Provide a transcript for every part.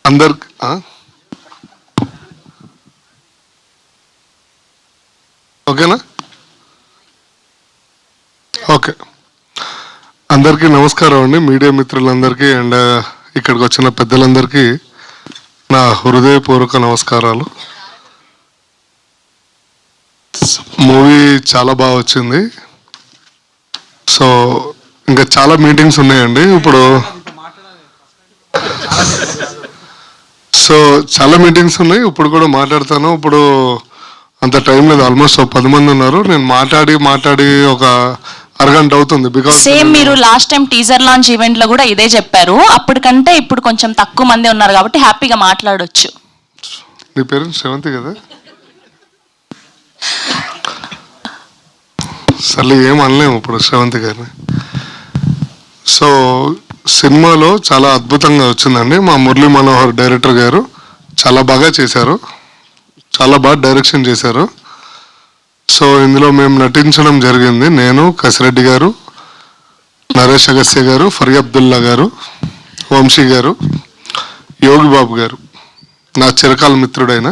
అందరికి ఓకేనా? ఓకే, అందరికీ నమస్కారం అండి, మీడియా మిత్రులందరికీ అండ్ ఇక్కడికి వచ్చిన పెద్దలందరికీ నా హృదయపూర్వక నమస్కారాలు. మూవీ చాలా బాగా వచ్చింది. సో ఇంకా చాలా మీటింగ్స్ ఉన్నాయండి ఇప్పుడు. సో చాలా మీటింగ్స్ ఉన్నాయి, ఇప్పుడు కూడా మాట్లాడతాను. ఇప్పుడు అంత టైం లేదు, ఆల్మోస్ట్ 10 మంది ఉన్నారు. నేను మాట్లాడి ఒక అరగంట అవుతుంది. బికాస్ సేమ్ మీరు last time teaser launch event లో కూడా ఇదే చెప్పారు. అప్పటికంటే ఇప్పుడు కొంచెం తక్కువ మంది ఉన్నారు కాబట్టి హ్యాపీగా మాట్లాడొచ్చు. నీ పేరు శ్రవంతి కదా? సర్లే, ఏం అనలేము ఇప్పుడు శ్రవంతి గారిని. సో సినిమాలో చాలా అద్భుతంగా వచ్చిందండి. మా మురళీ మనోహర్ డైరెక్టర్ గారు చాలా బాగా చేశారు, చాలా బాగా డైరెక్షన్ చేశారు. సో ఇందులో మేము నటించడం జరిగింది. నేను, కసిరెడ్డి గారు, నరేష్ అగస్య గారు, ఫరీ అబ్దుల్లా గారు, వంశీ గారు, యోగి బాబు గారు, నా చిరకాల మిత్రుడైన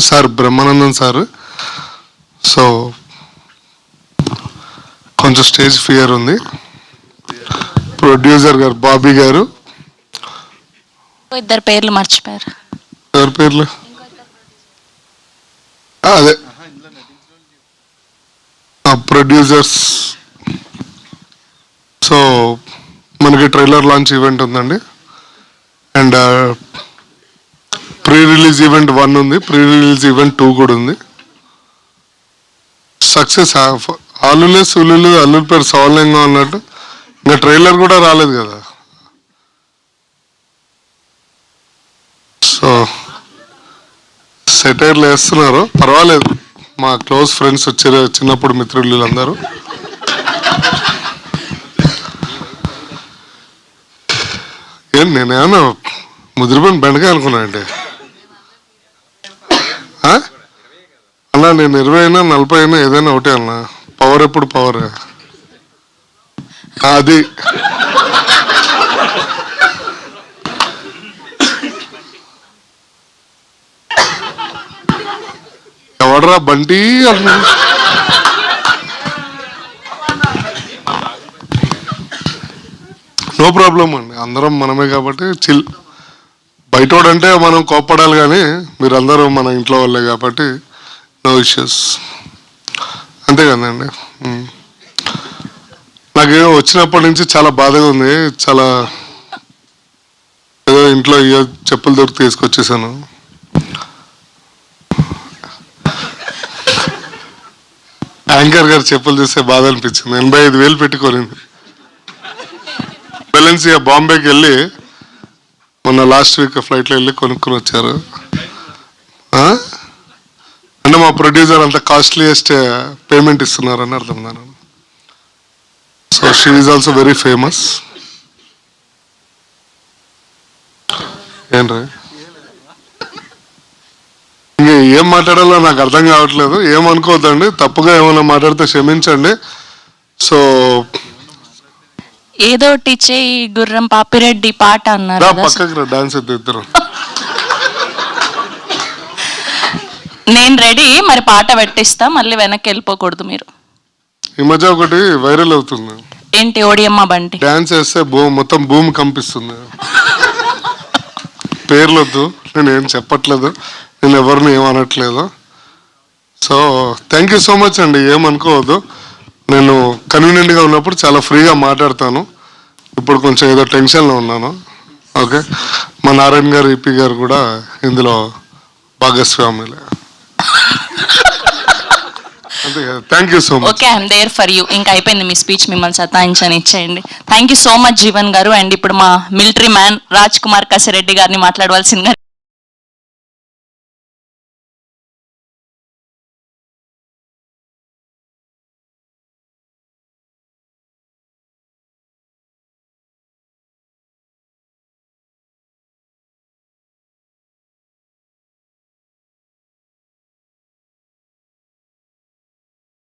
సార్ బ్రహ్మానందన్ సార్. సో కొంచెం స్టేజ్ ఫియర్ ఉంది. ప్రొడ్యూసర్ గారు బాబీ గారు. ఇద్దరు పేర్లు మర్చిపోయారు. ఎవరి పేర్లు? అదే ప్రొడ్యూసర్స్. సో మనకి ట్రైలర్ లాంచ్ ఈవెంట్ ఉందండి, అండ్ ప్రీ రిలీజ్ ఈవెంట్ 1 ఉంది, ప్రీ రిలీజ్ ఈవెంట్ 2 కూడా ఉంది. సక్సెస్ ఆలులే సులులు అల్లుల పేరు సవాలంగా అన్నట్టు ఇంకా ట్రైలర్ కూడా రాలేదు కదా. సో సెటైర్లు వేస్తున్నారు, పర్వాలేదు. మా క్లోజ్ ఫ్రెండ్స్ వచ్చారు, చిన్నప్పుడు మిత్రులు అందరూ. ఏం నేనేమన్నా ముదిరిపోయిన బెండకాయ అనుకున్నా అండి అన్నా. నేను 20 అయినా 40 అయినా ఏదైనా ఒకటే అన్నా. పవర్ ఎప్పుడు పవర్ అది. ఎవడరా బంటి అన్నా? నో ప్రాబ్లం అండి, అందరం మనమే కాబట్టి చిల్. బయటోడంటే మనం కోప్పడాలి, కానీ మీరందరూ మన ఇంట్లో వాళ్ళే కాబట్టి నో ఇష్యూస్. అంతే కదండి. నాకు వచ్చినప్పటి నుంచి చాలా బాధగా ఉంది. చాలా ఏదో ఇంట్లో చెప్పులు దొరికి తీసుకొచ్చేసాను. యాంకర్ గారు చెప్పులు చూస్తే బాధ అనిపించింది. 85,000 పెట్టుకోనింది. బెలెన్సియా బాంబేకి వెళ్ళి మొన్న లాస్ట్ వీక్ ఫ్లైట్లో వెళ్ళి కొనుక్కొని వచ్చారు. అంటే మా ప్రొడ్యూసర్ అంత కాస్ట్లీయెస్ట్ పేమెంట్ ఇస్తున్నారని అర్థం దాని. So she is also very famous. ఏంట్రా ఇంకా ఏం మాట్లాడాలో నాకు అర్థం కావట్లేదు. ఏమనుకోవద్దండి, తప్పుగా ఏమైనా మాట్లాడితే క్షమించండి. సో ఏదో చేయి గుర్రం పాపిరెడ్డి పాట అన్నారు, పక్కకి డాన్స్ అయితే ఇద్దరు. నేను రెడీ, మరి పాట పెట్టిస్తా, మళ్ళీ వెనక్కి వెళ్ళిపోకూడదు మీరు. ఈ మధ్య ఒకటి వైరల్ అవుతుంది. ఏంటి? ఓడియమ్మ బండి డాన్స్ వేస్తే మొత్తం భూమి కంపిస్తుంది. పేర్లొద్దు, నేను ఏం చెప్పట్లేదు, నేను ఎవరిని ఏమనట్లేదు. So thank you so much అండి, ఏమనుకోవద్దు. నేను కన్వీనియంట్గా ఉన్నప్పుడు చాలా ఫ్రీగా మాట్లాడతాను. ఇప్పుడు కొంచెం ఏదో టెన్షన్లో ఉన్నాను. ఓకే, మా నారాయణ గారు, ఈపీ గారు కూడా ఇందులో భాగస్వాములే. అంతే కదా. Thank you so much. Okay, I'm there for you. ఇంకా అయిపోయింది మీ స్పీచ్, మిమ్మల్ని సతాయించని ఇచ్చేయండి. Thank you so much Jeevan గారు. అండ్ ఇప్పుడు మా మిలిటరీ మ్యాన్ రాజ్ కుమార్ కసిరెడ్డి గారిని మాట్లాడవలసిందిగా